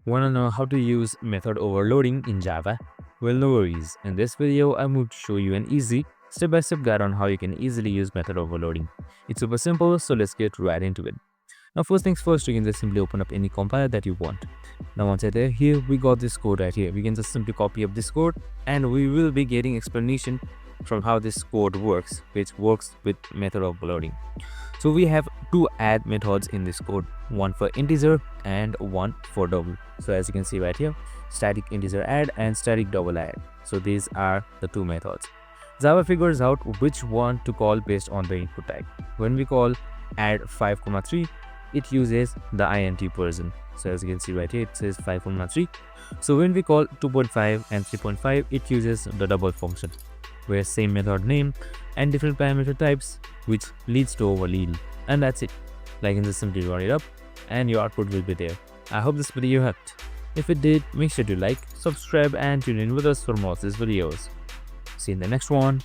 Wanna know how to use method overloading in Java? Well, no worries. In this video, I'm going to show you an easy step-by-step guide on how you can easily use method overloading. It's super simple, so let's get right into it. Now, first things first, you can just simply open up any compiler that you want. Now, once you're there, here we got this code right here. We can just simply copy up this code, and we will be getting explanation from how this code works, which works with method overloading. So we have two add methods in this code, one for integer and one for double. So as you can see right here, static integer add and static double add. So these are the two methods. Java figures out which one to call based on the input type. When we call add 5,3, it uses the int person. So as you can see right here, it says 5,3. So when we call 2.5 and 3.5, it uses the double function, where same method name and different parameter types, which leads to overload. And that's it. Like, you can just simply run it up and your output will be there. I hope this video helped. If it did, make sure to like, subscribe and tune in with us for more of these videos. See you in the next one.